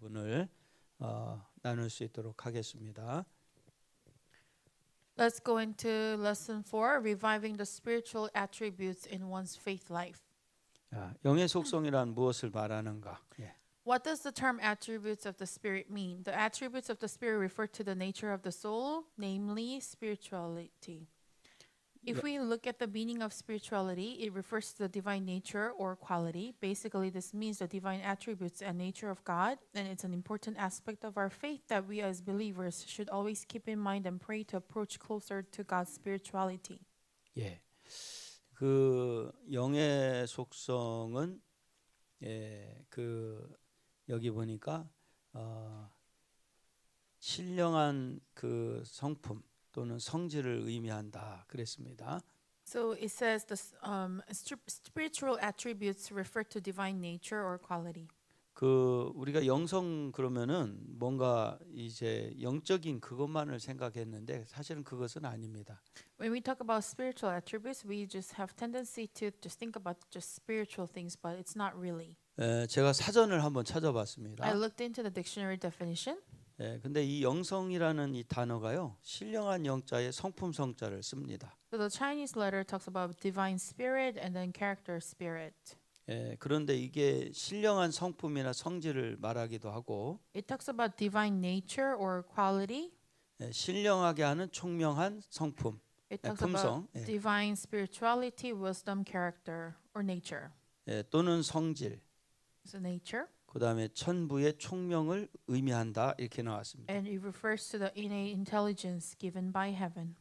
부분을 나눌 수 있도록 하겠습니다. Let's go into lesson 4, reviving the spiritual attributes in one's faith life. 영의 속성이란 무엇을 말하는가? What does the term attributes of the spirit mean? The attributes of the spirit refer to the nature of the soul, namely spirituality. If we look at the meaning of spirituality, it refers to the divine nature or quality. Basically, this means the divine attributes and nature of God, and it's an important aspect of our faith that we as believers should always keep in mind and pray to approach closer to God's spirituality. 예, 그 영의 속성은 여기 보니까 신령한 그 성품 또는 성질을 의미한다 그랬습니다. So it says the spiritual attributes refer to divine nature or quality. 우리가 영성 그러면은 뭔가 이제 영적인 그것만을 생각했는데 사실은 그것은 아닙니다. When we talk about spiritual attributes, we just have tendency to just think about just spiritual things, but it's not really. 제가 사전을 한번 찾아봤습니다. I looked into the dictionary definition. 근데 이 영성이라는 이 단어가요, 신령한 영자에 성품 성자를 씁니다. So the Chinese letter talks about divine spirit and then character spirit. 그런데 이게 신령한 성품이나 성질을 말하기도 하고, It talks about divine nature or quality. 신령하게 하는 총명한 성품, It talks 품성, about divine spirituality, wisdom, character, or nature. 또는 성질. So nature. 그 다음에 천부의 총명을 의미한다 이렇게 나왔습니다. And it refers to the innate intelligence given by heaven.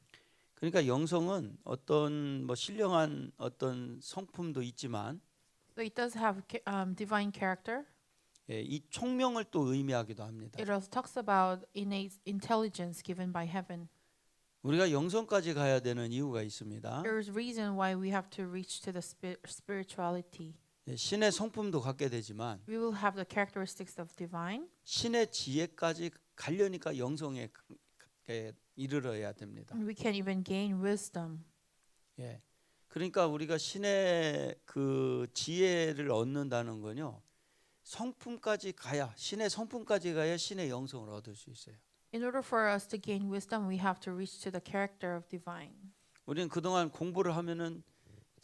그러니까 영성은 어떤 뭐 신령한 어떤 성품도 있지만, So it does have divine character. 이 총명을 또 의미하기도 합니다. It also talks about innate intelligence given by heaven. 우리가 영성까지 가야 되는 이유가 있습니다. There is reason why we have to reach to the spirituality. 신의 성품도 갖게 되지만 We will have the characteristics of divine. 신의 지혜까지 가려니까 영성에 이르러야 됩니다. And we can even gain wisdom. 그러니까 우리가 신의 그 지혜를 얻는다는 건요, 성품까지 가야, 신의 성품까지 가야 신의 영성을 얻을 수 있어요. In order for us to gain wisdom, we have to reach to the character of divine. 우리는 그동안 공부를 하면은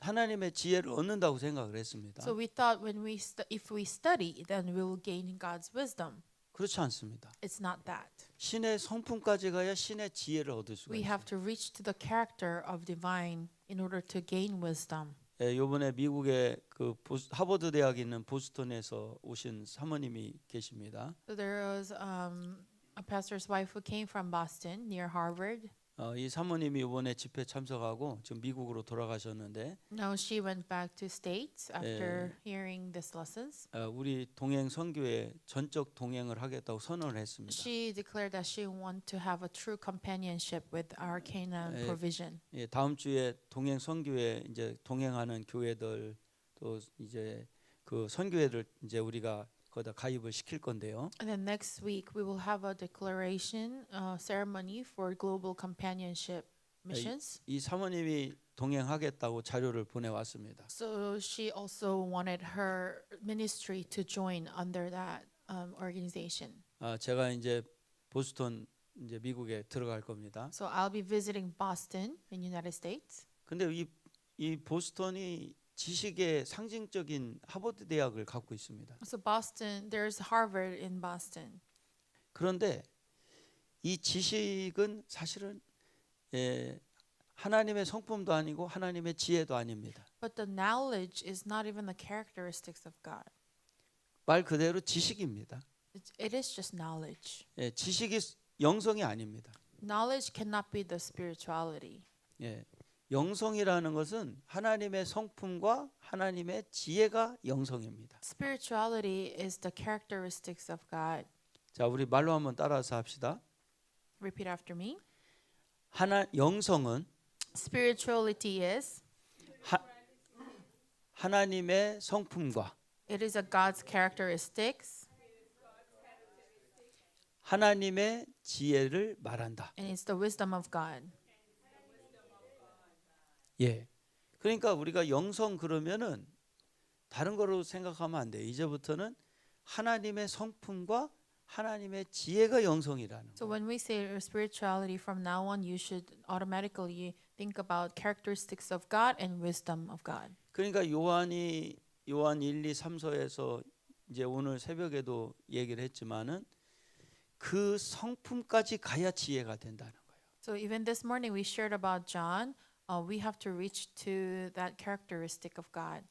하나님의 지혜를 얻는다고 생각을 했습니다. So we thought when if we study, then we will gain God's wisdom. 그렇지 않습니다. It's not that. 신의 성품까지 가야 신의 지혜를 얻을 수가 We 있어요. have to reach to the character of divine in order to gain wisdom. 이번에 미국의 그 하버드 대학에 있는 보스턴에서 오신 사모님이 계십니다. So there was a pastor's wife who came from Boston near Harvard. 이 사모님이 이번에 집회 참석하고 지금 미국으로 돌아가셨는데, Now she went back to States after hearing these lessons. 우리 동행 선교회 전적 동행을 하겠다고 선언을 했습니다. She declared that she wanted to have a true companionship with our Canaan provision. 다음 주에 동행 선교회 이제 동행하는 교회들 또 이제 그 선교회를 이제 우리가 거기다 가입을 시킬 건데요. And then next week we will have a declaration ceremony for global companionship missions. 이 사모님이 동행하겠다고 자료를 보내왔습니다. So she also wanted her ministry to join under that organization. 제가 이제 보스턴 이제 미국에 들어갈 겁니다. So I'll be visiting Boston in United States. 근데 이 보스턴이 지식의 상징적인 하버드 대학을 갖고 있습니다. So Boston, there's Harvard in Boston. 그런데 이 지식은 사실은 하나님의 성품도 아니고 하나님의 지혜도 아닙니다. But the knowledge is not even the characteristics of God. 말 그대로 지식입니다. It is just knowledge. 지식이 영성이 아닙니다. Knowledge cannot be the spirituality. 영성이라는 것은 하나님의 성품과 하나님의 지혜가 영성입니다. Spirituality is the characteristics of God. 자, 우리 말로 한번 따라서 합시다. Repeat after me. 영성은 Spirituality is 하나님의 성품과 it is a God's characteristics 하나님의 지혜를 말한다. and it's the wisdom of God. 그러니까 우리가 영성 그러면은 다른 거로 생각하면 안 돼. 이제부터는 하나님의 성품과 하나님의 지혜가 영성이라는 So 거예요. when we say spirituality from now on, you should automatically think about characteristics of God and wisdom of God. 그러니까 요한 1, 2, 3서에서 이제 오늘 새벽에도 얘기를 했지만은 그 성품까지 가야 지혜가 된다는 거예요. So even this morning we shared about John. We have to reach to that characteristic of God.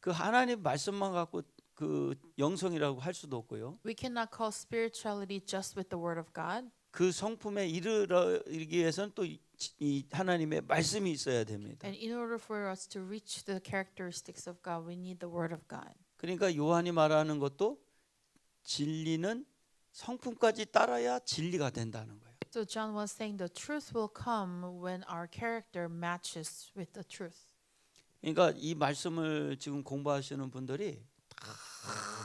그 하나님 말씀만 갖고 그 영성이라고 할 수도 없고요. We cannot call spirituality just with the word of God. 그 성품에 이르기 위해서는 또 이 하나님의 말씀이 있어야 됩니다. And in order for us to reach the characteristics of God, we need the word of God. 그러니까 요한이 말하는 것도 진리는 성품까지 따라야 진리가 된다는 거예요. So John was saying the truth will come when our character matches with the truth. 그러니까 이 말씀을 지금 공부하시는 분들이 다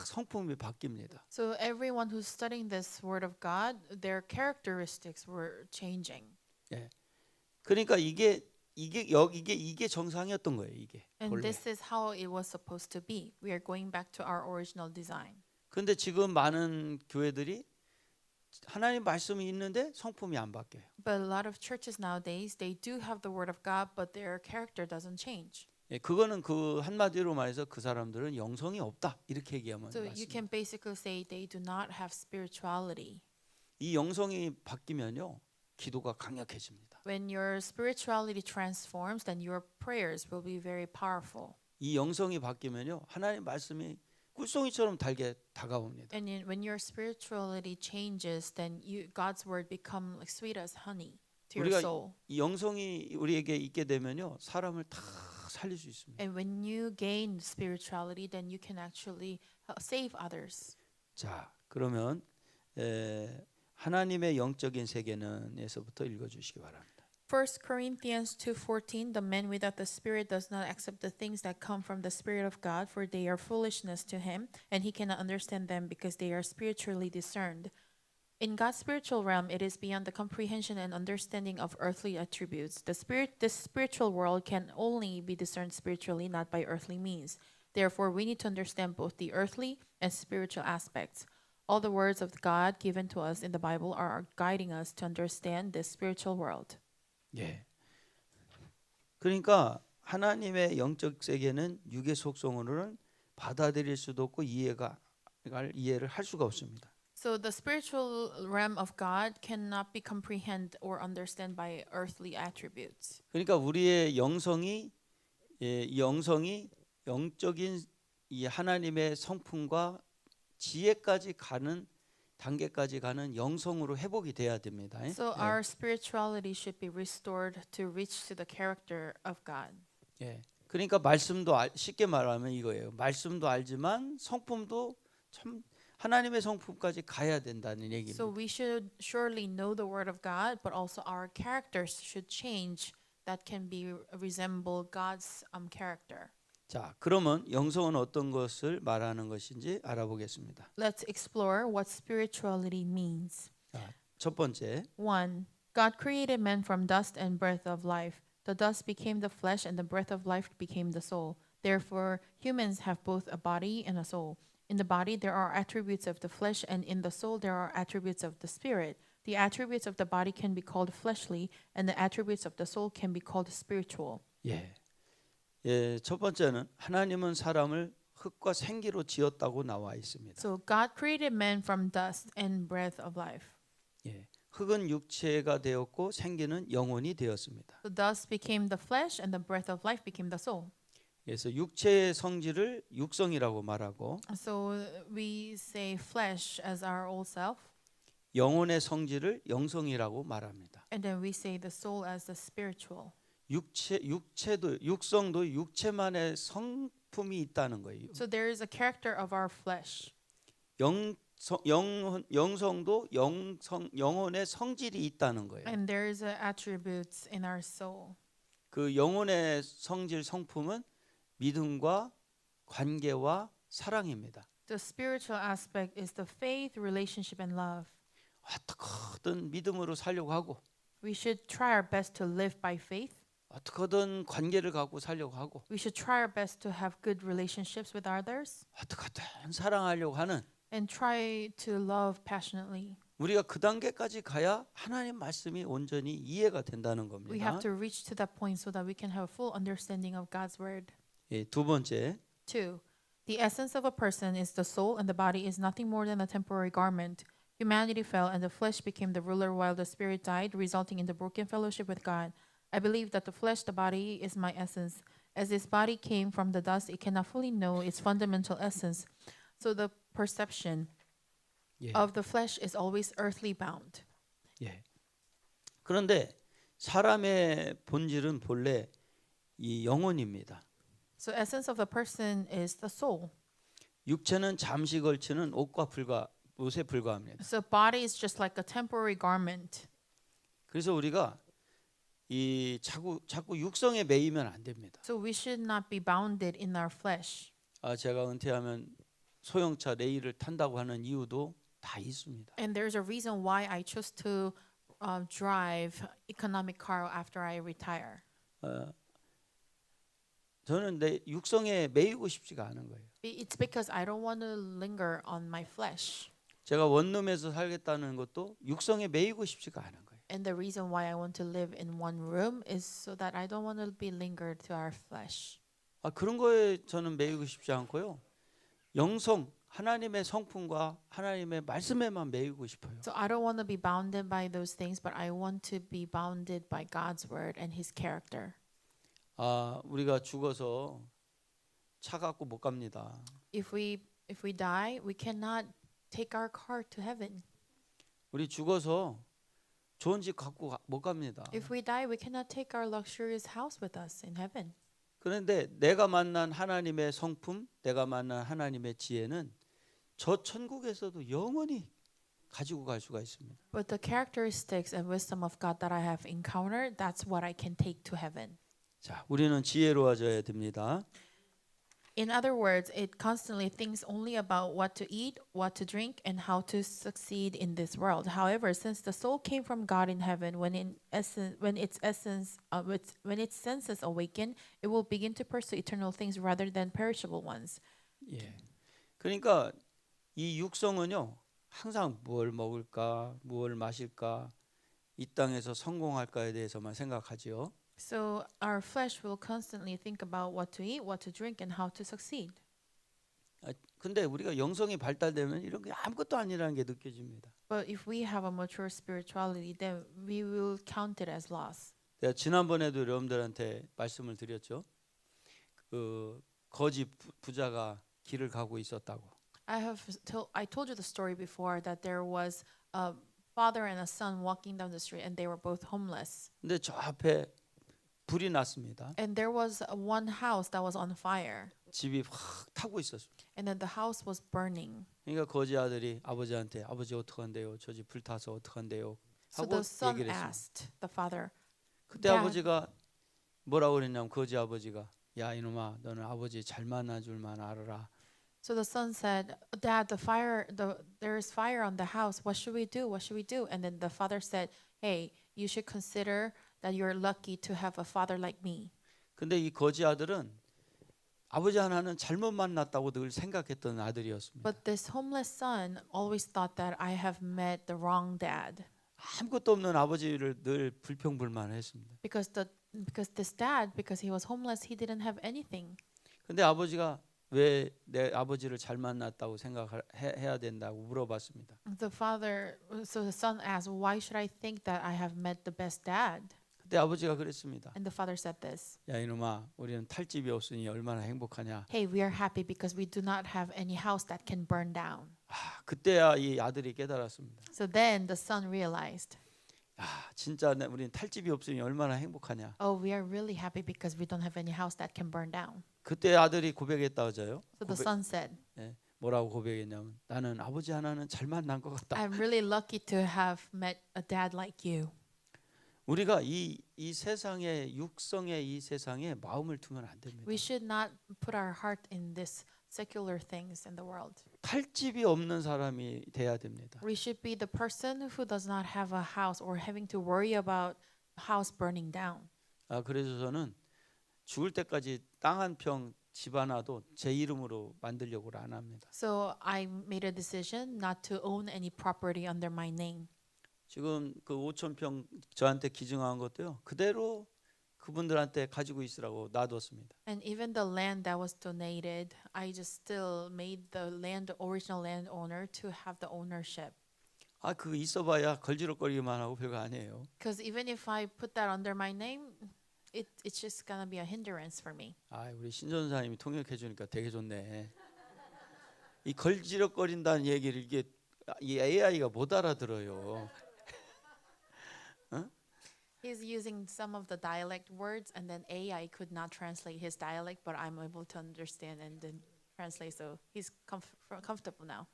성품이 바뀝니다. So everyone who's studying this word of God, their characteristics were changing. 예. 그러니까 이게 정상이었던 거예요. 이게 And 본래. this is how it was supposed to be. We are going back to our original design. 근데 지금 많은 교회들이 하나님 말씀이 있는데 성품이 안 바뀌어요. But a lot of churches nowadays, they do have the word of God, but their character doesn't change. 예, 그거는 그 한마디로 말해서 그 사람들은 영성이 없다 이렇게 얘기하면 So you 맞습니다. can basically say they do not have spirituality. 이 영성이 바뀌면요 기도가 강력해집니다. When your spirituality transforms, then your prayers will be very powerful. 이 영성이 바뀌면요 하나님 말씀이 꿀송이처럼 달게 다가옵니다. And when your spirituality changes, then God's word become like sweet as honey to your 우리가 soul. 이 영성이 우리에게 있게 되면요 사람을 다 살릴 수 있습니다. And when you gain spirituality, then you can actually save others. 자 그러면 하나님의 영적인 세계는에서부터 읽어주시기 바랍니다. 1 Corinthians 2:14 The man without the spirit does not accept the things that come from the spirit of God, for they are foolishness to him, and he cannot understand them because they are spiritually discerned. In God's spiritual realm, it is beyond the comprehension and understanding of earthly attributes. This spiritual world can only be discerned spiritually, not by earthly means. Therefore, we need to understand both the earthly and spiritual aspects. All the words of God given to us in the Bible are guiding us to understand this spiritual world. 예. 그러니까 하나님의 영적 세계는 육의 속성으로는 받아들일 수도 없고 이해를 할 수가 없습니다. So the spiritual realm of God cannot be comprehended or understood by earthly attributes. 그러니까 우리의 영성이 영적인 이 하나님의 성품과 지혜까지 가는 단계까지 가는 영성으로 회복이 돼야 됩니다. So our spirituality should be restored to reach to the character of God. 예. 그러니까 말씀도 쉽게 말하면 이거예요. 말씀도 알지만 성품도 참 하나님의 성품까지 가야 된다는 얘기입니다. So we should surely know the word of God, but also our characters should change that can be resemble God's character. 자, 그러면 영성은 어떤 것을 말하는 것인지 알아보겠습니다. Let's explore what spirituality means. 자, 첫 번째, 1. God created man from dust and breath of life. The dust became the flesh and the breath of life became the soul. Therefore, humans have both a body and a soul. In the body, there are attributes of the flesh, and in the soul, there are attributes of the spirit. The attributes of the body can be called fleshly, and the attributes of the soul can be called spiritual. 예, 첫 번째는 하나님은 사람을 흙과 생기로 지었다고 나와 있습니다. So God created man from dust and breath of life. 예, 흙은 육체가 되었고 생기는 영혼이 되었습니다. The dust became the flesh, and the breath of life became the soul. 그래서 육체의 성질을 육성이라고 말하고 So we say flesh as our old self, 영혼의 성질을 영성이라고 말합니다. and then we say the soul as the spiritual. 육성도 육체만의 성품이 있다는 거예요. So there is a character of our flesh. 영성도 영혼의 성질이 있다는 거예요. And there is attributes in our soul. 그 영혼의 성질 성품은 믿음과 관계와 사랑입니다. The spiritual aspect is the faith, relationship, and love. 어떻게든 믿음으로 살려고 하고 We should try our best to live by faith. 어떻게든 관계를 갖고 살려고 하고 We should try our best to have good relationships with others. 어떻게든 사랑하려고 하는 and try to love passionately. 우리가 그 단계까지 가야 하나님 말씀이 온전히 이해가 된다는 We have 겁니다. to reach to that point so that we can have a full understanding of God's word. 예, 두 번째, 2. The essence of a person is the soul, and the body is nothing more than a temporary garment. Humanity fell, and the flesh became the ruler while the spirit died, resulting in the broken fellowship with God. I believe that the flesh, the body, is my essence. As this body came from the dust, it cannot fully know its fundamental essence. So the perception 예, of the flesh is always earthly bound. 예. 그런데 사람의 본질은 본래 이 영혼입니다. So essence of the person is the soul. 육체는 잠시 걸치는 옷에 불과합니다. So body is just like a temporary garment. 그래서 우리가 이 자꾸 육성에 매이면 안 됩니다. So we should not be bounded in our flesh. 제가 은퇴하면 소형차 레일을 탄다고 하는 이유도 다 있습니다. And there's a reason why I chose to drive economic car after I retire. 저는 내 육성에 매이고 싶지가 않은 거예요. It's because I don't want to linger on my flesh. 제가 원룸에서 살겠다는 것도 육성에 매이고 싶지가 않은 거예요. And the reason why I want to live in one room is so that I don't want to be lingered to our flesh. 그런 거에 저는 매이고 싶지 않고요. 영성, 하나님의 성품과 하나님의 말씀에만 매이고 싶어요. So I don't want to be bounded by those things, but I want to be bounded by God's word and His character. 우리가 죽어서 차 갖고 못 갑니다. If we die, we cannot take our car to heaven. 우리 죽어서 좋은 집 갖고 못 갑니다. If we die, we cannot take our luxurious house with us in heaven. 그런데 내가 만난 하나님의 성품, 내가 만난 하나님의 지혜는 저 천국에서도 영원히 가지고 갈 수가 있습니다. But the characteristics and wisdom of God that I have encountered, that's what I can take to heaven. 자, 우리는 지혜로워져야 됩니다. In other words, it constantly thinks only about what to eat, what to drink, and how to succeed in this world. However, since the soul came from God in heaven, when its senses awaken, it will begin to pursue eternal things rather than perishable ones. 예. 그러니까 이 육성은요, 항상 뭘 먹을까, 무엇을 마실까, 이 땅에서 성공할까에 대해서만 생각하지요. So our flesh will constantly think about what to eat, what to drink, and how to succeed. 근데 우리가 영성이 발달되면 이런 게 아무것도 아니라는 게 느껴집니다. But if we have a mature spirituality, then we will count it as loss. 제가 지난번에도 여러분들한테 말씀을 드렸죠. 그 거지 부자가 길을 가고 있었다고. I told you the story before that there was a father and a son walking down the street, and they were both homeless. 근데 저 앞에 불이 났습니다. And there was one house that was on fire, 집이 확 타고 있었어요. and then the house was burning. 그러니까 거지 아들이 아버지한테 아버지 어떡한데요? 저 집 불타서 어떡한데요? So 하고 the son 얘기를 했어요. asked the father, 그때 Dad. 아버지가 뭐라고 그랬냐면 거지 아버지가 야 이놈아 너는 아버지 잘 만나줄만 알아라. So the son said, "Dad, there is fire on the house. What should we do? What should we do?" And then the father said, "Hey, you should consider that you're lucky to have a father like me." 근데 이 거지 아들은 아버지 하나는 잘못 만났다고 늘 생각했던 아들이었습니다. But this homeless son always thought that I have met the wrong dad 아무것도 없는 아버지를 늘 불평불만했습니다. because this dad, because he was homeless, he didn't have anything. 근데 아버지가 왜 내 아버지를 잘 만났다고 생각해야 된다고 물어봤습니다. So the son asked, "Why should I think that I have met the best dad?" 그때 아버지가 그랬습니다. And the father said this, 야 이놈아 우리는 탈 집이 없으니 얼마나 행복하냐. "Hey, we are happy because we do not have any house that can burn down." 그때야 이 아들이 깨달았습니다. So then the son realized, 진짜 우리는 탈 집이 없으니 얼마나 행복하냐. "Oh, we are really happy because we don't have any house that can burn down." 그때 아들이 고백했다 하죠요. So the son said, 뭐라고 고백했냐면 나는 아버지 하나는 잘 만난 것 같다. "I'm really lucky to have met a dad like you." 우리가 이 세상의 육성의 이 세상에 마음을 두면 안 됩니다. We should not put our heart in this secular things in the world. 탈 집이 없는 사람이 돼야 됩니다. We should be the person who does not have a house or having to worry about house burning down. 그래서 저는 죽을 때까지 땅 한 평 집 하나도 제 이름으로 만들려고 안 합니다. So I made a decision not to own any property under my name. 지금 그 5,000평 저한테 기증한 것도요. 그대로 그분들한테 가지고 있으라고 놔뒀습니다. And even the land that was donated, I just still made the original landowner to have the ownership. 아, 그 있어봐야 걸지럭거리기만 하고 별거 아니에요. Because even if I put that under my name, it's just gonna be a hindrance for me. 아, 우리 신전사님이 통역해 주니까 되게 좋네. 이 걸지럭거린다는 얘기를 이게 이 AI가 못 알아들어요. He's using some of the dialect words, and then AI could not translate his dialect, but I'm able to understand and then translate. So he's comfortable now.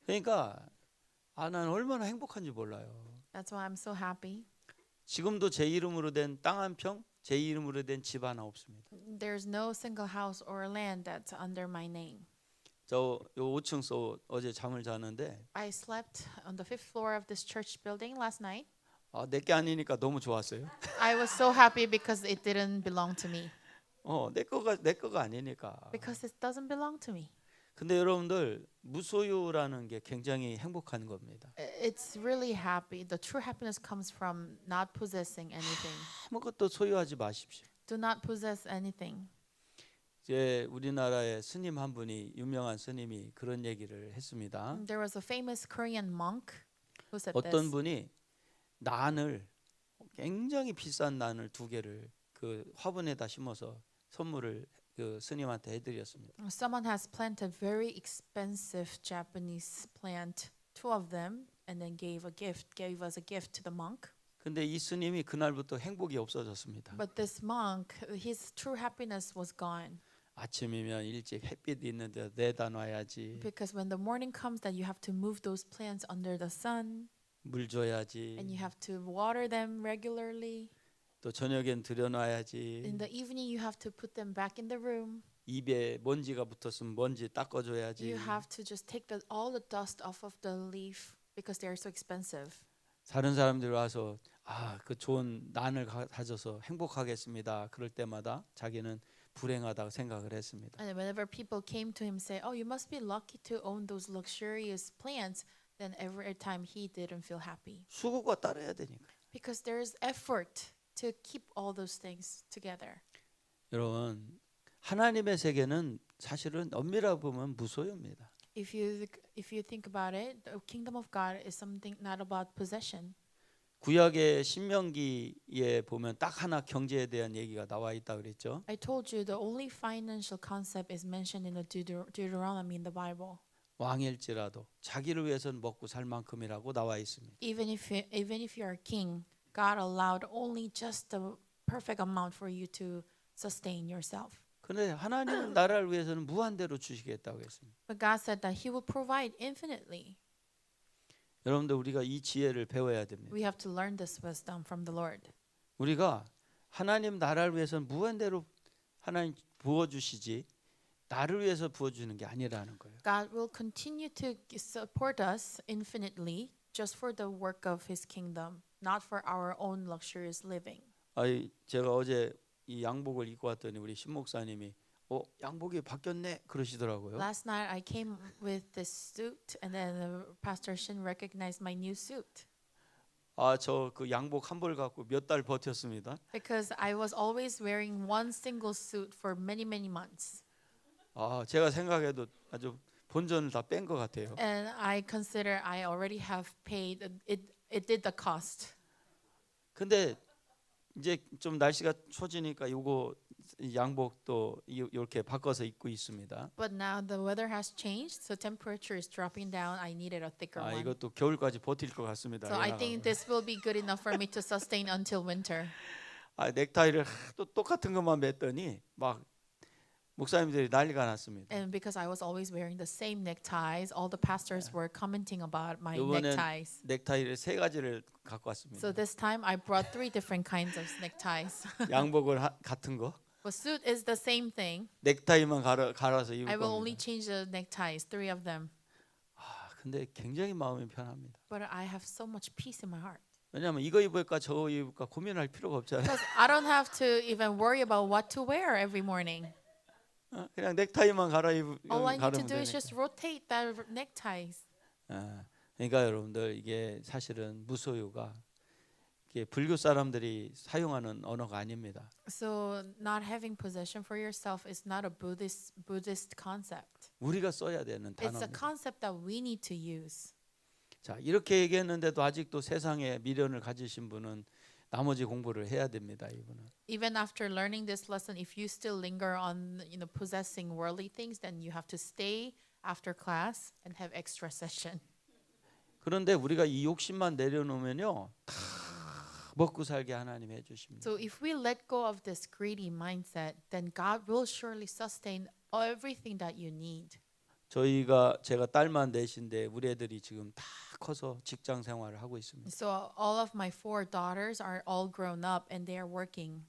그러니까 아, 난 얼마나 행복한지 몰라요. That's why I'm so happy. 지금도 제 이름으로 된 땅 한 평, 제 이름으로 된 집 하나 없습니다. There's no single house or land that's under my name. 저 5층서 어제 잠을 자는데 I slept on the 5th floor of this church building last night. 아, 내게 아니니까 너무 좋았어요. I was so happy because it didn't belong to me. 내 거가 아니니까. Because it doesn't belong to me. 근데 여러분들 무소유라는 게 굉장히 행복한 겁니다. It's really happy. The true happiness comes from not possessing anything. 아무것도 소유하지 마십시오. Do not possess anything. 이제 우리나라의 스님 한 분이 유명한 스님이 그런 얘기를 했습니다. There was a famous Korean monk who said 어떤 this. 분이 난을 굉장히 비싼 난을 2개를 그 화분에다 심어서 선물을 그 스님한테 해드렸습니다. Someone has planted very expensive Japanese plant, 2 of them, and then gave us a gift to the monk. 근데 이 스님이 그날부터 행복이 없어졌습니다. But this monk, his true happiness was gone. 아침이면 일찍 햇빛 있는데 내다 놔야지. Because when the morning comes that you have to move those plants under the sun 물 줘야지. and you have to water them regularly. 또 저녁엔 들여놔야지. In the evening you have to put them back in the room. 입에 먼지가 붙었으면 먼지 닦아줘야지. You have to just take all the dust off of the leaf because they are so expensive. 다른 사람들이 와서 그 좋은 난을 가져서 행복하겠습니다. 그럴 때마다 자기는 불행하다고 생각을 했습니다. And whenever people came to him say, "Oh, you must be lucky to own those luxurious plants," then every time he didn't feel happy. 수고가 따라야 되니까. Because there's effort to keep all those things together. 여러분, 하나님의 세계는 사실은 엄밀하게 보면 무소유입니다. If you think about it, the kingdom of God is something not about possession. 구약의 신명기에 보면 딱 하나 경제에 대한 얘기가 나와 있다 그랬죠. I told you the only financial concept is mentioned in the Deuteronomy in the Bible. 왕일지라도 자기를 위해서는 먹고 살 만큼이라고 나와 있습니다. Even if you are king, God allowed only just the perfect amount for you to sustain yourself. 그런데 하나님은 나라를 위해서는 무한대로 주시겠다고 했습니다. But God said that He will provide infinitely. 여러분들 우리가 이 지혜를 배워야 됩니다. We have to learn this wisdom from the Lord. 우리가 하나님 나라를 위해서는 무한대로 하나님 부어주시지 나를 위해서 부어주는 게 아니라는 거예요. God will continue to support us infinitely just for the work of His kingdom, not for our own luxurious living. 제가 어제 이 양복을 입고 왔더니 우리 신 목사님이 양복이 바뀌었네 그러시더라고요. Last night I came with this suit, and then Pastor Shin recognized my new suit. 저 그 양복 한 벌 갖고 몇 달 버텼습니다. Because I was always wearing one single suit for many months. 제가 생각해도 아주 본전을 다 뺀 것 같아요. And I consider I already have paid it did the cost. 근데 이제 좀 날씨가 추워지니까 이거 양복도 이렇게 바꿔서 입고 있습니다. But now the weather has changed, so temperature is dropping down. I needed a thicker one. 이것도 겨울까지 버틸 것 같습니다. So I think this will be good enough for me to sustain until winter. 넥타이를 또 똑같은 것만 맸더니 막 목사님들이 난리가 났습니다. And because I was always wearing the same neckties, all the pastors were commenting about my 이번엔 neckties. 넥타이를 3가지를 갖고 왔습니다. So this time I brought 3 different kinds of neckties. 양복을 같은 거, But suit is the same thing. 넥타이만 갈아서 입을 I will only 겁니다. change the neckties, 3 of them. 근데 굉장히 마음이 편합니다. But I have so much peace in my heart. 왜냐하면 이거 입을까 저거 입을까 고민할 필요가 없잖아요. Because I don't have to even worry about what to wear every morning. 그냥 넥타이만 All I need to 가르면 do is 되니까. just rotate the neckties. 그러니까 여러분들 이게 사실은 무소유가 이게 불교 사람들이 사용하는 언어가 아닙니다. So not having possession for yourself is not a Buddhist concept. 우리가 써야 되는 It's a 단어입니다. concept that we need to use. 자, 이렇게 얘기했는데도 아직도 세상에 미련을 가지신 분은 나머지 공부를 해야 됩니다. 이분은. Even after learning this lesson, if you still linger on, possessing worldly things, then you have to stay after class and have extra session. 그런데 우리가 이 욕심만 내려놓으면요, 다 먹고 살게 하나님 해주십니다. So if we let go of this greedy mindset, then God will surely sustain everything that you need. 제가 딸만 넷인데 우리 애들이 지금 다 커서 직장 생활을 하고 있습니다. So all of my 4 daughters are all grown up and they are working.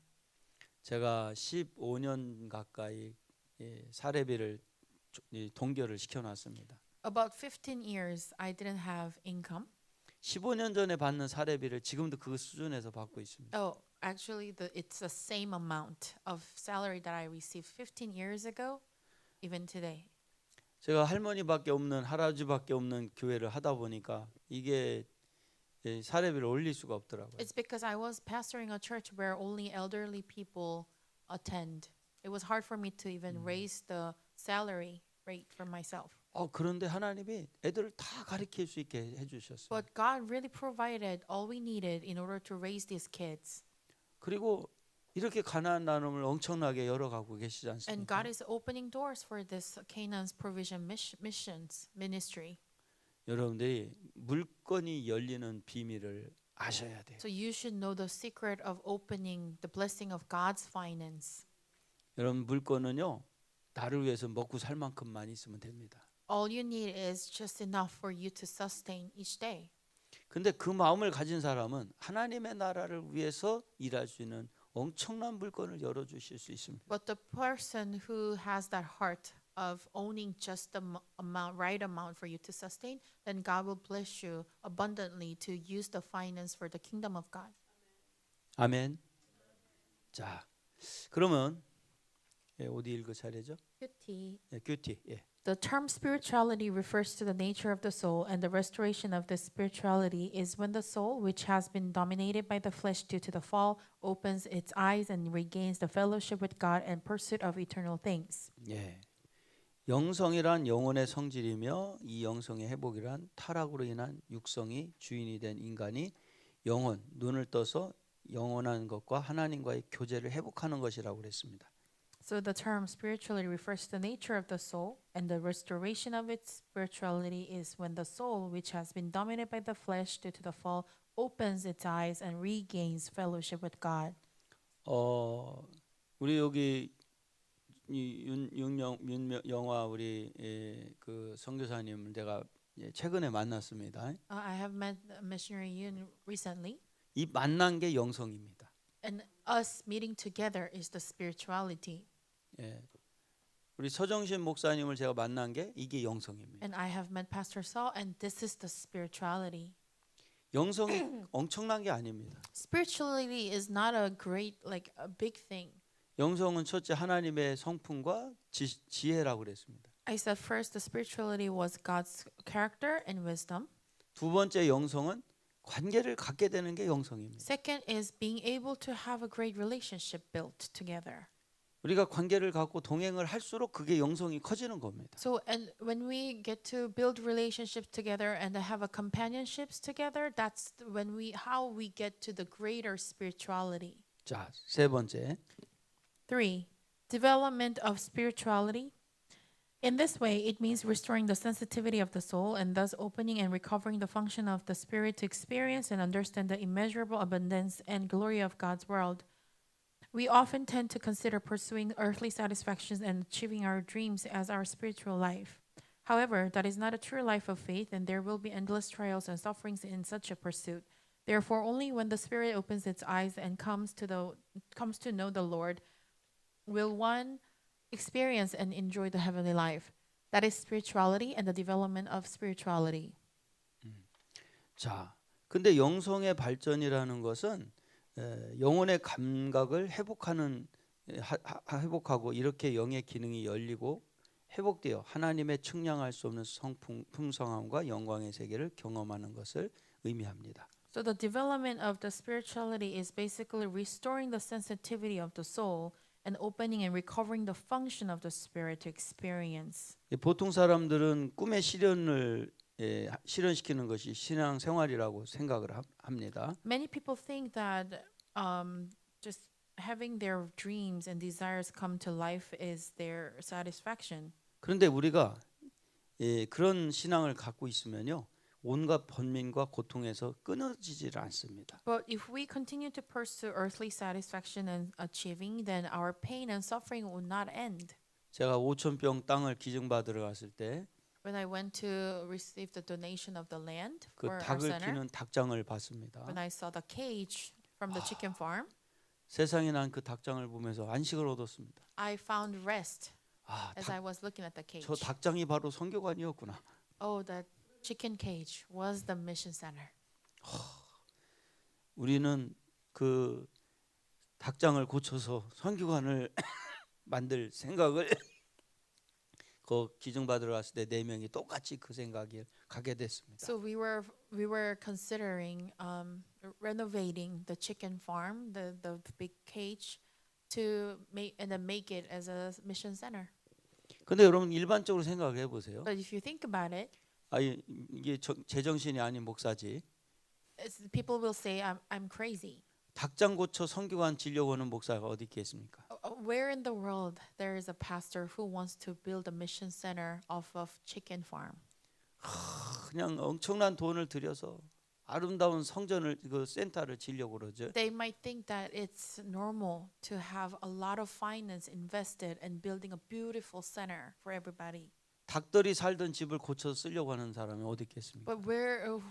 제가 15년 가까이 사례비를 동결을 시켜놨습니다. About 15 years, I didn't have income. 15년 전에 받는 사례비를 지금도 그 수준에서 받고 있습니다. Oh, actually, it's the same amount of salary that I received 15 years ago, even today. 제가 할머니밖에 없는 할아버지밖에 없는 교회를 하다 보니까 이게 사례비를 올릴 수가 없더라고요. It's because I was pastoring a church where only elderly people attend. It was hard for me to even raise the salary rate for myself. 그런데 하나님이 애들을 다 가르칠 수 있게 해주셨어요. But God really provided all we needed in order to raise these kids. 그리고 이렇게 가나안 나눔을 엄청나게 열어가고 계시지 And 않습니까? God is opening doors for this Canaan's provision missions ministry. 여러분들이 물건이 열리는 비밀을 아셔야 돼요. So you should know the secret of opening the blessing of God's finance. 여러분 물건은요, 나를 위해서 먹고 살 만큼만 있으면 됩니다. All you need is just enough for you to sustain each day. 근데 그 마음을 가진 사람은 하나님의 나라를 위해서 일할 수 있는 엄청난 물건을 열어주실 수 있습니다. But the person who has that heart of owning just the right amount for you to sustain, then God will bless you abundantly to use the finance for the kingdom of God. 아멘. 자, 그러면 어디 읽을 차례죠? 큐티. The term spirituality refers to the nature of the soul, and the restoration of this spirituality is when the soul, which has been dominated by the flesh due to the fall, opens its eyes and regains the fellowship with God and pursuit of eternal things. 예. 영성이란 영혼의 성질이며 이 영성의 회복이란 타락으로 인한 육성이 주인이 된 인간이 영혼, 눈을 떠서 영원한 것과 하나님과의 교제를 회복하는 것이라고 그랬습니다. So the term spirituality refers to the nature of the soul, and the restoration of its spirituality is when the soul, which has been dominated by the flesh due to the fall, opens its eyes and regains fellowship with God. 우리 여기 윤영화 우리 그 선교사님을 제가 최근에 만났습니다. I have met missionary Yun recently, 이 만난 게 영성입니다. and us meeting together is the spirituality. 예. 우리 서정신 목사님을 제가 만난 게 이게 영성입니다. And I have met Pastor Saul, and this is the spirituality. 영성이 엄청난 게 아닙니다. Spirituality is not a great, like a big thing. 영성은 첫째 하나님의 성품과 지혜라고 그랬습니다. I said first, the spirituality was God's character and wisdom. 두 번째 영성은 관계를 갖게 되는 게 영성입니다. Second is being able to have a great relationship built together. 우리가 관계를 갖고 동행을 할수록 그게 영성이 커지는 겁니다. So, and when we get to build relationships together and have a companionships together, that's how we get to the greater spirituality. 자, 세 번째. 3. Development of spirituality. In this way, it means restoring the sensitivity of the soul and thus opening and recovering the function of the spirit to experience and understand the immeasurable abundance and glory of God's world. We often tend to consider pursuing earthly satisfactions and achieving our dreams as our spiritual life. However, that is not a true life of faith, and there will be endless trials and sufferings in such a pursuit. Therefore, only when the spirit opens its eyes and comes to know the Lord will one experience and enjoy the heavenly life. That is spirituality and the development of spirituality. 자, 근데 영성의 발전이라는 것은 영혼의 감각을 회복하는 회복하고 이렇게 영의 기능이 열리고 회복되어 하나님의 측량할 수 없는 풍성함과 영광의 세계를 경험하는 것을 의미합니다. So the development of the spirituality is basically restoring the sensitivity of the soul and opening and recovering the function of the spirit to experience. 보통 사람들은 꿈의 실현을 실현시키는 것이 신앙 생활이라고 생각을 합니다. Many people think that just having their dreams and desires come to life is their satisfaction. 그런데 우리가 그런 신앙을 갖고 있으면요, 온갖 번민과 고통에서 끊어지질 않습니다. But if we continue to pursue earthly satisfaction and achieving, then our pain and suffering will not end. 제가 5,000평 땅을 기증받으러 갔을 때 When I went to receive the donation of the land 그 for our 닭을 center, 키는 닭장을 봤습니다. when I saw the cage from the chicken farm, 세상에 난 그 닭장을 보면서 안식을 얻었습니다. I found rest 아, as I was looking at the cage. 저 닭장이 바로 선교관이었구나. Oh, that chicken cage was the mission center. 우리는 그 닭장을 고쳐서 선교관을 만들 생각을 그 기증받으러 갔을 때 4명이 똑같이 그 생각이 가게 됐습니다. So we were considering renovating the chicken farm, the big cage, to make it as a mission center. 근데 여러분 일반적으로 생각해 보세요. But if you think about it, 이게 제정신이 아닌 목사지. people will say I'm crazy. 닭장 고쳐 선교관 지려고 하는 목사가 어디 있겠습니까? Where in the world there is a pastor who wants to build a mission center off of chicken farm? 그냥 엄청난 돈을 들여서 아름다운 성전을 그 센터를 지려고 그러죠. They might think that it's normal to have a lot of finance invested in building a beautiful center for everybody. 닭들이 살던 집을 고쳐 쓰려고 하는 사람이 어디 있겠습니까? But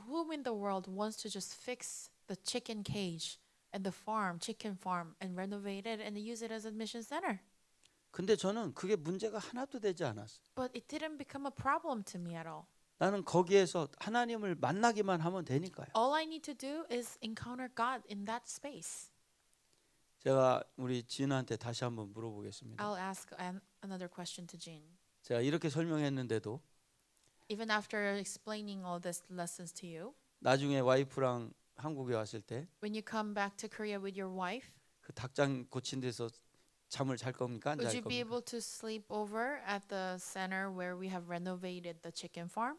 whom in the world wants to just fix the chicken cage and the chicken farm, and renovate it and use it as a mission center? 근데 저는 그게 문제가 하나도 되지 않았어요. But it didn't become a problem to me at all. 나는 거기에서 하나님을 만나기만 하면 되니까요. All I need to do is encounter God in that space. 제가 우리 진우한테 다시 한번 물어보겠습니다. I'll ask another question to Jean. 제가 이렇게 설명했는데도 Even after explaining all these lessons to you, 나중에 와이프랑 한국에 왔을 때 when you come back to Korea with your wife, 그 닭장 고친 데서 잠을 잘 겁니까? 안 would 잘 you be 겁니까? able to sleep over at the center where we have renovated the chicken farm?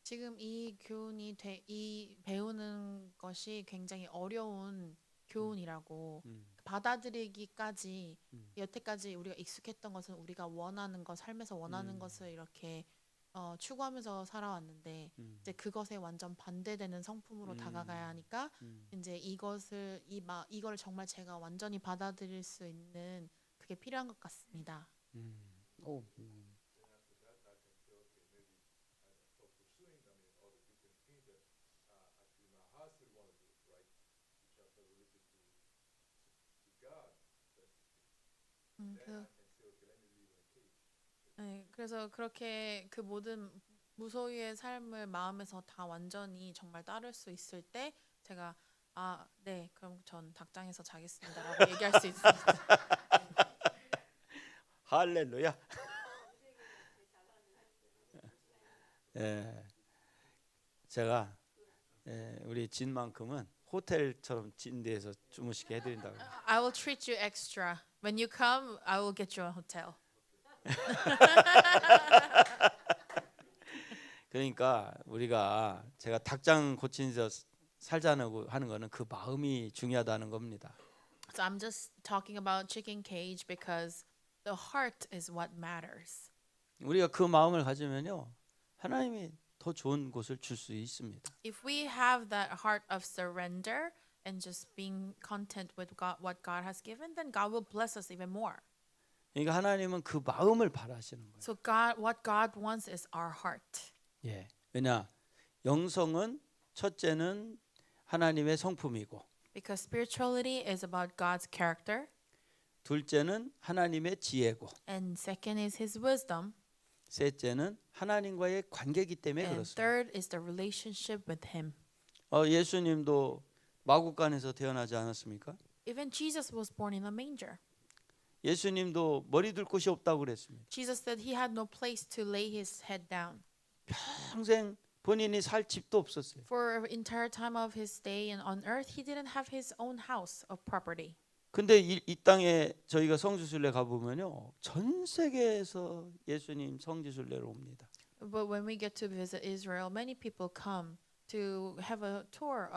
지금 이 교훈이 이 배우는 것이 굉장히 어려운 교훈이라고 받아들이기까지 여태까지 우리가 익숙했던 것은 우리가 원하는 것, 삶에서 원하는 것을 이렇게 추구하면서 살아왔는데 이제 그것에 완전 반대되는 성품으로 다가가야 하니까 이제 이거를 정말 제가 완전히 받아들일 수 있는 그게 필요한 것 같습니다. 네, 그래서 그렇게 그 모든 무소유의 삶을 마음에서 다 완전히 정말 따를 수 있을 때 제가 네, 그럼 전 닭장에서 자겠습니다라고 얘기할 수 있습니다. 할렐루야. 제가 우리 진만큼은 호텔처럼 진 데에서 주무시게 해드린다고. I will treat you extra. When you come, I will get you a hotel. 그러니까 우리가 제가 닭장 고친 데서 살자고 하는 거는 그 마음이 중요하다는 겁니다. So I'm just talking about chicken cage because the heart is what matters. 우리가 그 마음을 가지면요, 하나님이 더 좋은 것을 줄 수 있습니다. If we have that heart of surrender and just being content with God, what God has given, then God will bless us even more. 그러니까 하나님은 그 마음을 바라시는 거예요. So what God wants is our heart. 예. 왜냐? 영성은 첫째는 하나님의 성품이고 Because spirituality is about God's character, 둘째는 하나님의 지혜고 and second is His wisdom, 셋째는 하나님과의 관계이기 때문에 and 그렇습니다. third is the relationship with Him. 예수님도 마구간에서 태어나지 않았습니까? Even Jesus was born in a manger. 예수님도 머리 둘 곳이 없다고 그랬습니다. Jesus said He had no place to lay His head down. 평생 본인이 살 집도 없었어요. For the entire time of His stay on earth, He didn't have His own house of property. 근데 이 땅에 저희가 성지순례 가보면요, 전 세계에서 예수님 성지순례로 옵니다. But when we get to visit Israel, many people come to have a tour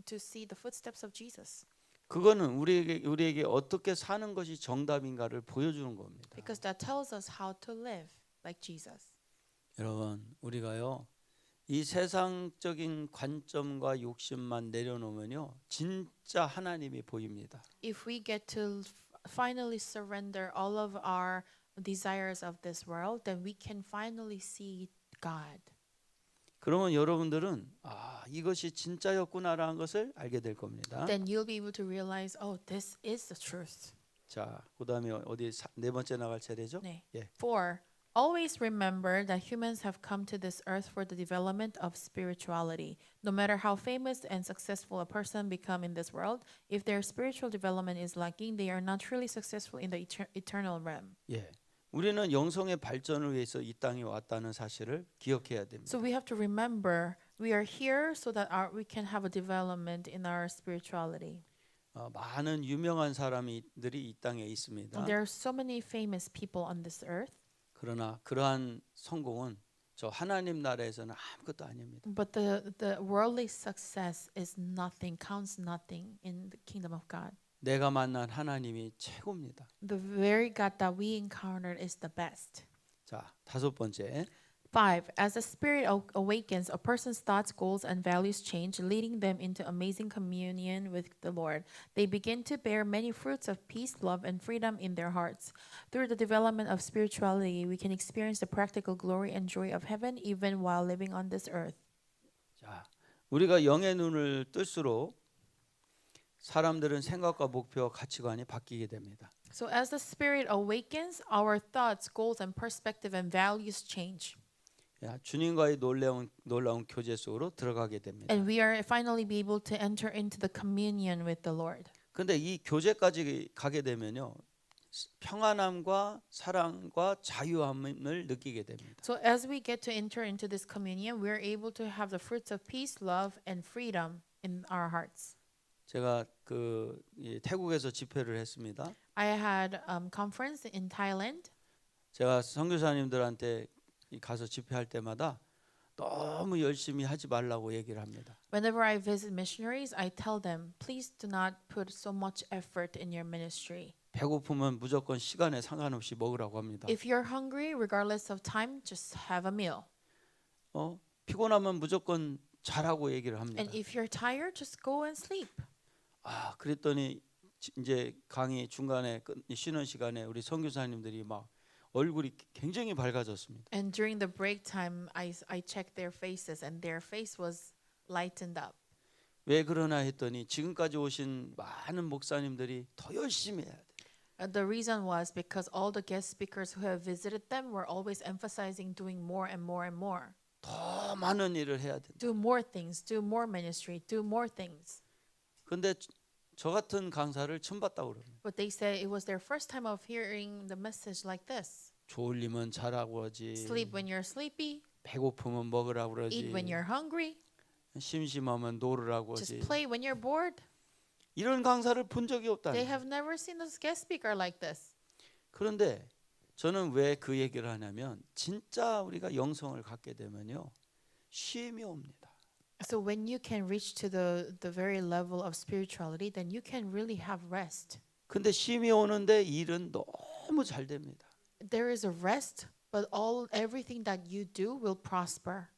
to see the footsteps of Jesus. 그거는 우리에게 어떻게 사는 것이 정답인가를 보여주는 겁니다. Because that tells us how to live like Jesus. 여러분, 우리가요, 이 세상적인 관점과 욕심만 내려놓으면요, 진짜 하나님이 보입니다. If we get to finally surrender all of our desires of this world, then we can finally see God. 그러면 여러분들은 이것이 진짜였구나라는 것을 알게 될 겁니다. Then you'll be able to realize, oh, this is the truth. 자, 그다음에 어디 네 번째 나갈 차례죠? 네. 예. 4. Always remember that humans have come to this earth for the development of spirituality. No matter how famous and successful a person become in this world, if their spiritual development is lacking, they are not truly successful in the eternal realm. 예. 우리는 영성의 발전을 위해서 이 땅에 왔다는 사실을 기억해야 됩니다. So we have to remember we are here so that we can have a development in our spirituality. 많은 유명한 사람들이 이 땅에 있습니다. And there are so many famous people on this earth. 그러나 그러한 성공은 저 하나님 나라에서는 아무것도 아닙니다. But the worldly success is nothing, counts nothing in the kingdom of God. 내가 만난 하나님이 최고입니다. The very God that we encountered is the best. 자, 다섯 번째. 5. As the Spirit awakens, a person's thoughts, goals, and values change, leading them into amazing communion with the Lord. They begin to bear many fruits of peace, love, and freedom in their hearts. Through the development of spirituality, we can experience the practical glory and joy of heaven even while living on this earth. 자, 우리가 영의 눈을 뜰수록 사람들은 생각과 목표, 가치관이 바뀌게 됩니다. So as the Spirit awakens, our thoughts, goals, and perspective and values change. 주님과의 놀라운 교제 속으로 들어가게 됩니다. And we are finally be able to enter into the communion with the Lord. 근데 이 교제까지 가게 되면요, 평안함과 사랑과 자유함을 느끼게 됩니다. So as we get to enter into this communion, we are able to have the fruits of peace, love, and freedom in our hearts. 제가 태국에서 집회를 했습니다. I had conference in Thailand. 제가 선교사님들한테 가서 집회할 때마다 너무 열심히 하지 말라고 얘기를 합니다. Whenever I visit missionaries, I tell them, please do not put so much effort in your ministry. 배고프면 무조건 시간에 상관없이 먹으라고 합니다. If you're hungry, regardless of time, just have a meal. 피곤하면 무조건 자라고 얘기를 합니다. And if you're tired, just go and sleep. 그랬더니 이제 강의 중간에 쉬는 시간에 우리 선교사님들이 막 얼굴이 굉장히 밝아졌습니다. And during the break time, I checked their faces, and their face was lightened up. 왜 그러나 했더니 지금까지 오신 많은 목사님들이 더 열심히 해야 돼. The reason was because all the guest speakers who have visited them were always emphasizing doing more and more and more. 더 많은 일을 해야 된다. Do more things, do more ministry, do more things. 근데 저 같은 강사를 처음 봤다고 그럽니다. But they said it was their first time of hearing the message like this. 졸리면 자라고 하지. Sleep when you're sleepy, 배고프면 먹으라고 그러지. eat when you're hungry, 심심하면 놀으라고 하지. just play when you're bored. 이런 강사를 본 적이 없다. They have never seen a guest speaker like this. 그런데 저는 왜 그 얘기를 하냐면 진짜 우리가 영성을 갖게 되면요, 쉼이 옵니다. So when you can reach to the very level of spirituality, then you can really have rest. 근데 쉼이 오는데 일은 너무 잘 됩니다. There is a rest, but everything that you do will prosper.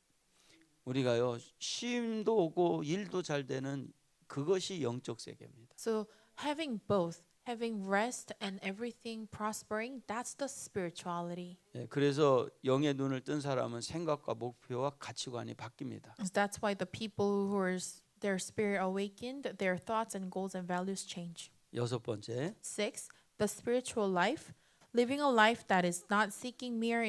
우리가요 쉼도 오고 일도 잘 되는 그것이 영적 세계입니다. So having both, having rest and everything prospering, that's the spirituality. 예, 그래서 영의 눈을 뜬 사람은 생각과 목표와 가치관이 바뀝니다. So that's why the people who are their spirit awakened, their thoughts and goals and values change. 여섯 번째, 6, the spiritual life, living a life that is not seeking mere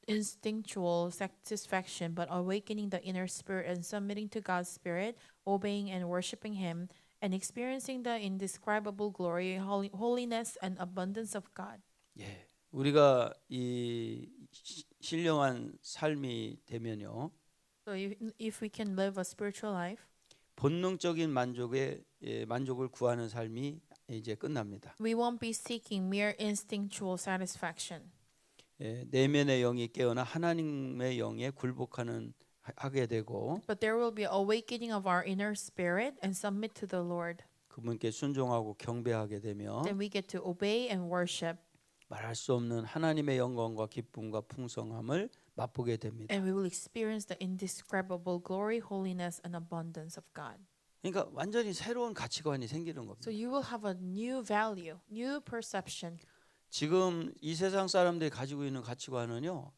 instinctual satisfaction, but awakening the inner spirit and submitting to God's spirit, obeying and worshiping Him, and experiencing the indescribable glory, holiness, and abundance of God. 예, 우리가 이 신령한 삶이 되면요, So if we can live a spiritual life, 본능적인 만족을 구하는 삶이 이제 끝납니다. we won't be seeking mere instinctual satisfaction. 예, 내면의 영이 깨어나 하나님의 영에 굴복하는 하게 되고 But there will be awakening of our inner spirit and submit to the Lord. 그분께 순종하고 경배하게 되며 Then we get to obey and worship, 말할 수 없는 하나님의 영광과 기쁨과 풍성함을 맛보게 됩니다. and we will experience the indescribable glory, holiness, and abundance of God. 그러니까 완전히 새로운 가치관이 생기는 겁니다. So you will have a new value, new perception. 지금 이 세상 사람들이 가지고 있는 가치관은요,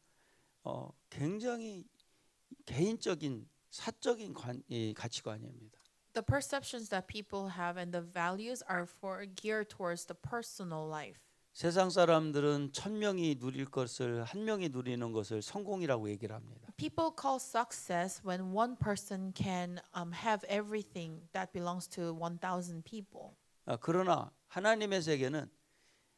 굉장히 개인적인 사적인 가치관입니다. The perceptions that people have and the values are geared towards the personal life. 세상 사람들은 1,000명이 누릴 것을 한 명이 누리는 것을 성공이라고 얘기를 합니다. People call success when one person can have everything that belongs to 1,000 people. 그러나 하나님의 세계는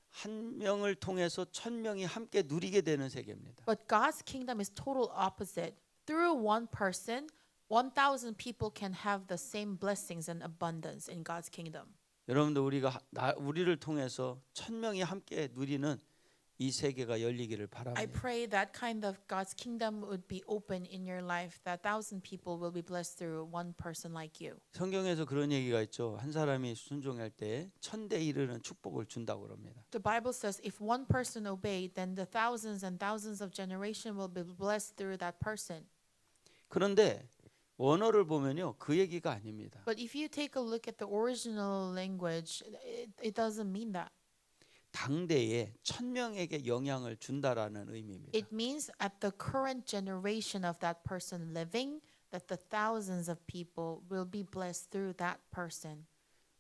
한 명을 통해서 1,000명이 함께 누리게 되는 세계입니다. But God's kingdom is total opposite. Through one person, 1,000 people can have the same blessings and abundance in God's kingdom. 여러분들 우리를 통해서 1,000명이 함께 누리는 이 세계가 열리기를 I 바랍니다. pray that kind of God's kingdom would be open in your life, that 1,000 people will be blessed through one person like you. 성경에서 그런 얘기가 있죠. 한 사람이 순종할 때 1,000대 이르는 축복을 준다고 그럽니다. The Bible says if one person obeyed, then the thousands and thousands of generation will be blessed through that person. 그런데 원어를 보면요, 그 얘기가 아닙니다. But if you take a look at the original language, it doesn't mean that. 당대에 1,000명에게 영향을 준다라는 의미입니다. It means at the current generation of that person living, that the thousands of people will be blessed through that person.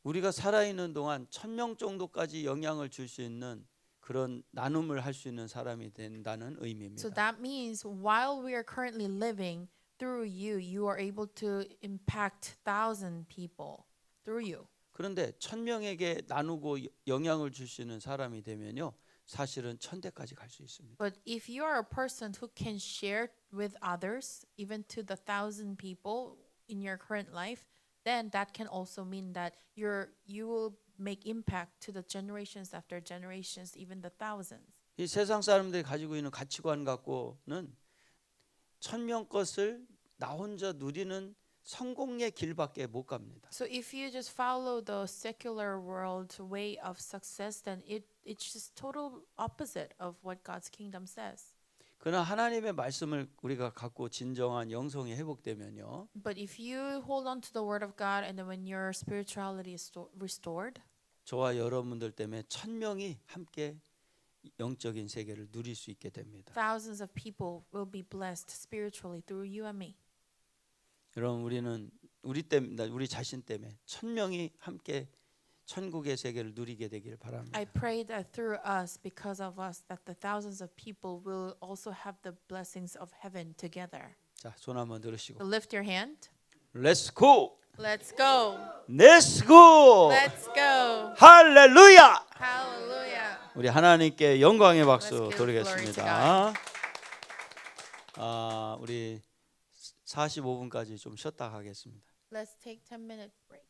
우리가 살아있는 동안 1,000명 정도까지 영향을 줄 수 있는 그런 나눔을 할 수 있는 사람이 된다는 So 의미입니다. that means while we are currently living, through you, you are able to impact 1,000 people through you. 그런데 1,000명에게 나누고 영향을 줄 수 있는 사람이 되면요, 사실은 1,000대까지 갈 수 있습니다. But if you are a person who can share with others, even to the 1,000 people in your current life, then that can also mean that you will make impact to the generations after generations, even the thousands. 이 세상 사람들이 가지고 있는 가치관 갖고는 1,000명 것을 나 혼자 누리는 성공의 길밖에 못 갑니다. So if you just follow the secular world way of success, then it's just total opposite of what God's kingdom says. 그러나 하나님의 말씀을 우리가 갖고 진정한 영성이 회복되면요, But if you hold on to the word of God and then when your spirituality is restored, 저와 여러분들 때문에 1,000명이 함께 영적인 세계를 누릴 수 있게 됩니다. thousands of people will be blessed spiritually through you and me. 여러분, 우리는 우리 자신 때문에 1,000명이 함께 천국의 세계를 누리게 되기를 바랍니다. I pray that through us, because of us, that the thousands of people will also have the blessings of heaven together. 자, 손 한번 들으시고, So lift your hand. Let's go, Let's go. Let's go, Let's go. 할렐루야! Hallelujah. 우리 하나님께 영광의 박수 Let's give glory to 돌리겠습니다. 우리 45분까지 좀 쉬었다 가겠습니다. Let's take 10-minute break.